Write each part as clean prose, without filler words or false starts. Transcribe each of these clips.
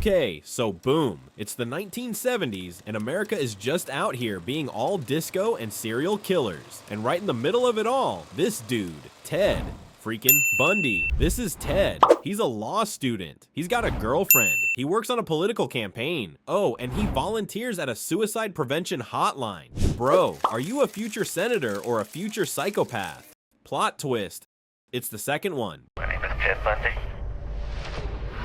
Okay, so boom, it's the 1970s and America is just out here being all disco and serial killers. And right in the middle of it all, this dude, Ted freaking Bundy. This is Ted. He's a law student. He's got a girlfriend. He works on a political campaign. Oh, and he volunteers at a suicide prevention hotline. Bro, are you a future senator or a future psychopath? Plot twist. It's the second one. My name is Ted Bundy.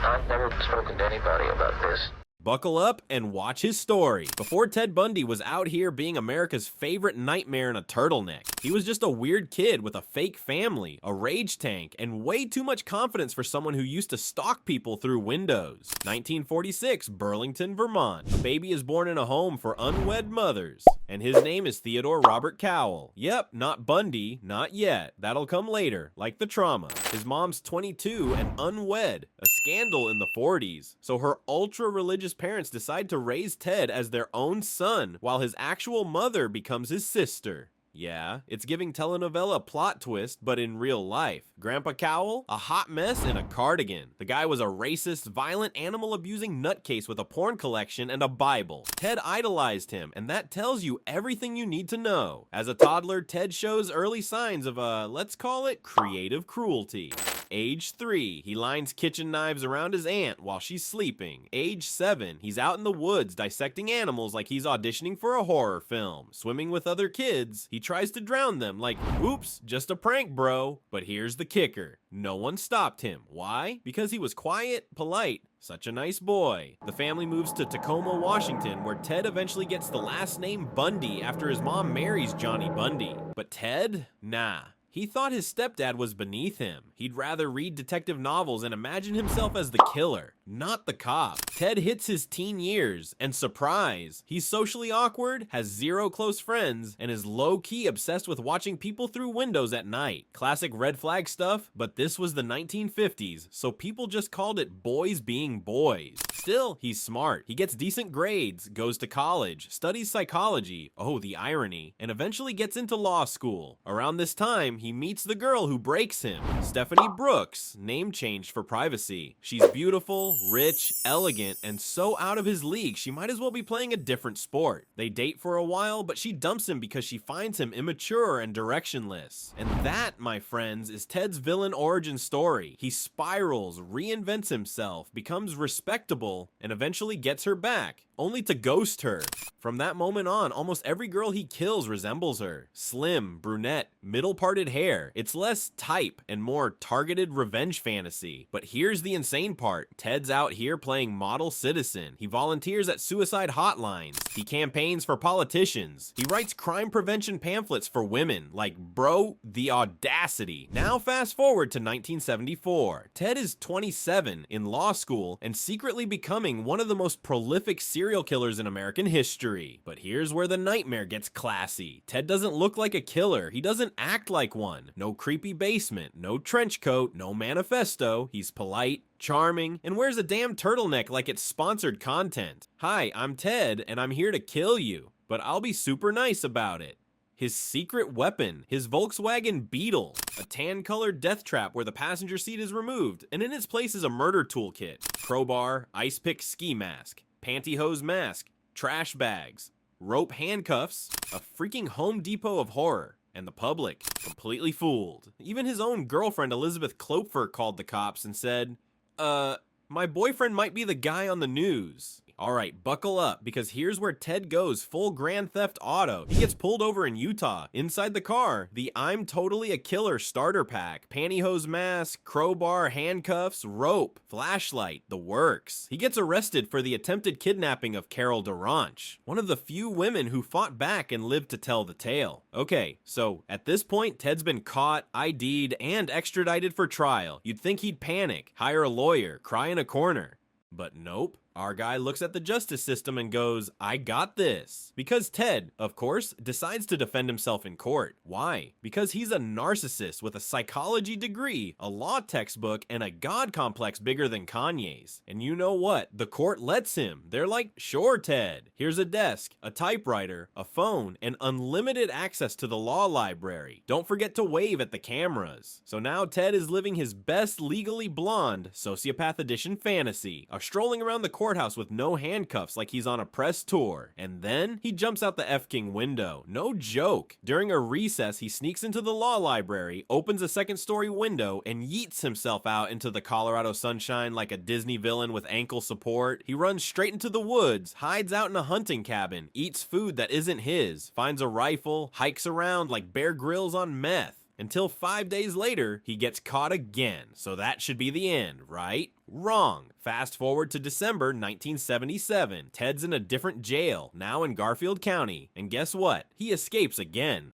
I've never spoken to anybody about this. Buckle up and watch his story. Before Ted Bundy was out here being America's favorite nightmare in a turtleneck, he was just a weird kid with a fake family, a rage tank, and way too much confidence for someone who used to stalk people through windows. 1946, Burlington, Vermont. A baby is born in a home for unwed mothers, and his name is Theodore Robert Cowell. Yep, not Bundy, not yet. That'll come later, like the trauma. His mom's 22 and unwed, a scandal in the 40s, so her ultra-religious parents decide to raise Ted as their own son, while his actual mother becomes his sister. Yeah, it's giving telenovela plot twist, but in real life. Grandpa Cowell, a hot mess in a cardigan. The guy was a racist, violent, animal-abusing nutcase with a porn collection and a Bible. Ted idolized him, and that tells you everything you need to know. As a toddler, Ted shows early signs of let's call it creative cruelty. Age 3, he lines kitchen knives around his aunt while she's sleeping. Age 7, he's out in the woods dissecting animals like he's auditioning for a horror film. Swimming with other kids, he tries to drown them like, oops, just a prank, bro. But here's the kicker. No one stopped him. Why? Because he was quiet, polite, such a nice boy. The family moves to Tacoma, Washington, where Ted eventually gets the last name Bundy after his mom marries Johnny Bundy. But Ted? Nah. He thought his stepdad was beneath him. He'd rather read detective novels and imagine himself as the killer, not the cop. Ted hits his teen years, and surprise, he's socially awkward, has zero close friends, and is low-key obsessed with watching people through windows at night. Classic red flag stuff, but this was the 1950s, so people just called it boys being boys. Still, he's smart. He gets decent grades, goes to college, studies psychology, oh the irony, and eventually gets into law school. Around this time, he meets the girl who breaks him, Stephanie Brooks, name changed for privacy. She's beautiful, rich, elegant, and so out of his league she might as well be playing a different sport. They date for a while, but she dumps him because she finds him immature and directionless. And that, my friends, is Ted's villain origin story. He spirals, reinvents himself, becomes respectable, and eventually gets her back, only to ghost her. From that moment on, almost every girl he kills resembles her. Slim, brunette, middle-parted hair. It's less type and more targeted revenge fantasy. But here's the insane part. Ted's out here playing model citizen. He volunteers at suicide hotlines. He campaigns for politicians. He writes crime prevention pamphlets for women. Like, bro, the audacity. Now fast forward to 1974. Ted is 27 in law school and secretly becoming one of the most prolific serial killers in American history. But here's where the nightmare gets classy. Ted doesn't look like a killer. He doesn't act like one. No creepy basement, no trench coat, no manifesto. He's polite, charming, and wears a damn turtleneck like it's sponsored content. Hi, I'm Ted, and I'm here to kill you, but I'll be super nice about it. His secret weapon, his Volkswagen Beetle, a tan-colored death trap where the passenger seat is removed, and in its place is a murder toolkit, crowbar, ice pick ski mask, pantyhose mask, trash bags, rope handcuffs, a freaking Home Depot of horror, and the public completely fooled. Even his own girlfriend Elizabeth Klopfer called the cops and said, my boyfriend might be the guy on the news. Alright, buckle up, because here's where Ted goes full Grand Theft Auto. He gets pulled over in Utah. Inside the car, the I'm Totally a Killer starter pack. Pantyhose mask, crowbar, handcuffs, rope, flashlight, the works. He gets arrested for the attempted kidnapping of Carol Durant, one of the few women who fought back and lived to tell the tale. Okay, so at this point, Ted's been caught, ID'd, and extradited for trial. You'd think he'd panic, hire a lawyer, cry in a corner. But nope. Our guy looks at the justice system and goes, I got this. Because Ted, of course, decides to defend himself in court. Why? Because he's a narcissist with a psychology degree, a law textbook, and a god complex bigger than Kanye's. And you know what? The court lets him. They're like, sure, Ted. Here's a desk, a typewriter, a phone, and unlimited access to the law library. Don't forget to wave at the cameras. So now Ted is living his best legally blonde sociopath edition fantasy, strolling around the courthouse with no handcuffs like he's on a press tour. And then he jumps out the F-King window. No joke. During a recess, he sneaks into the law library, opens a second-story window, and yeets himself out into the Colorado sunshine like a Disney villain with ankle support. He runs straight into the woods, hides out in a hunting cabin, eats food that isn't his, finds a rifle, hikes around like Bear Grylls on meth. Until 5 days later, he gets caught again. So that should be the end, right? Wrong. Fast forward to December 1977. Ted's in a different jail, now in Garfield County. And guess what? He escapes again.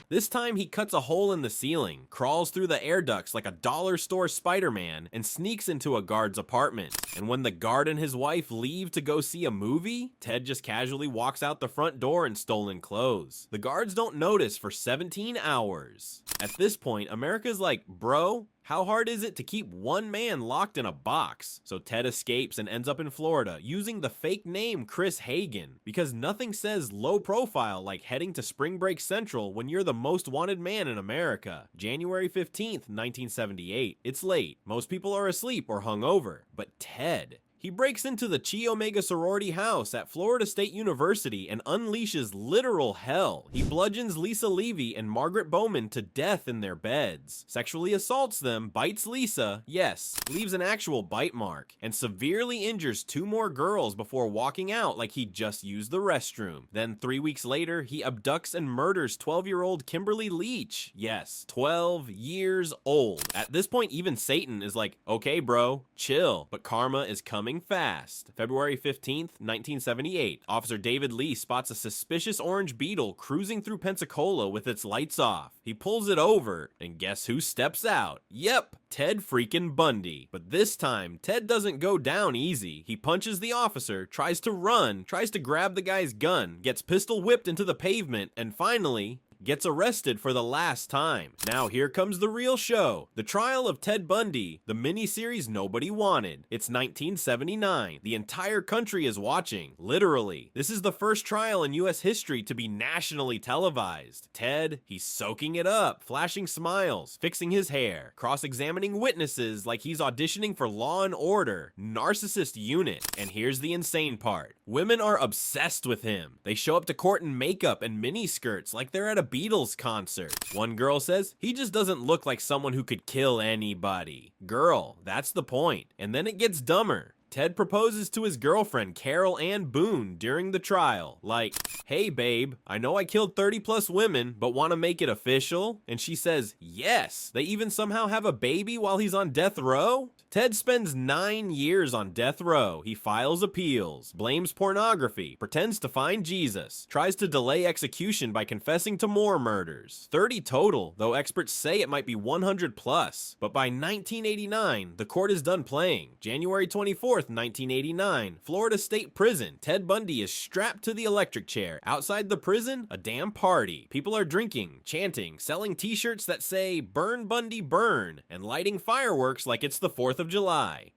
This time he cuts a hole in the ceiling, crawls through the air ducts like a dollar store Spider-Man, and sneaks into a guard's apartment. And when the guard and his wife leave to go see a movie, Ted just casually walks out the front door in stolen clothes. The guards don't notice for 17 hours. At this point, America's like, bro, how hard is it to keep one man locked in a box? So Ted escapes and ends up in Florida using the fake name Chris Hagen, because nothing says low profile like heading to Spring Break Central when you're the most wanted man in America. January 15th, 1978. It's late. Most people are asleep or hungover. But Ted, he breaks into the Chi Omega sorority house at Florida State University and unleashes literal hell. He bludgeons Lisa Levy and Margaret Bowman to death in their beds, sexually assaults them, bites Lisa, yes, leaves an actual bite mark, and severely injures 2 more girls before walking out like he just used the restroom. Then 3 weeks later, he abducts and murders 12-year-old Kimberly Leach. Yes, 12 years old. At this point, even Satan is like, okay bro, chill, but karma is coming fast. February 15th, 1978. Officer David Lee spots a suspicious orange Beetle cruising through Pensacola with its lights off. He pulls it over, and guess who steps out? Yep, Ted freaking Bundy. But this time, Ted doesn't go down easy. He punches the officer, tries to run, tries to grab the guy's gun, gets pistol whipped into the pavement, and finally gets arrested for the last time. Now here comes the real show. The trial of Ted Bundy, the miniseries nobody wanted. It's 1979. The entire country is watching, literally. This is the first trial in US history to be nationally televised. Ted, he's soaking it up, flashing smiles, fixing his hair, cross-examining witnesses like he's auditioning for Law and Order, narcissist unit. And here's the insane part. Women are obsessed with him. They show up to court in makeup and miniskirts like they're at a Beatles concert. One girl says, he just doesn't look like someone who could kill anybody. Girl, that's the point. And then it gets dumber. Ted proposes to his girlfriend, Carol Ann Boone, during the trial. Like, hey babe, I know I killed 30+ women, but want to make it official? And she says, yes. They even somehow have a baby while he's on death row? Ted spends 9 years on death row. He files appeals, blames pornography, pretends to find Jesus, tries to delay execution by confessing to more murders. 30 total, though experts say it might be 100+. But by 1989, the court is done playing. January 24th, 1989, Florida State Prison. Ted Bundy is strapped to the electric chair. Outside the prison, a damn party. People are drinking, chanting, selling t-shirts that say, "Burn Bundy Burn," and lighting fireworks like it's the 4th of July.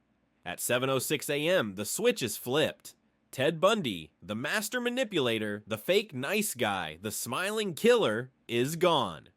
At 7:06 a.m., the switch is flipped. Ted Bundy, the master manipulator, the fake nice guy, the smiling killer, is gone.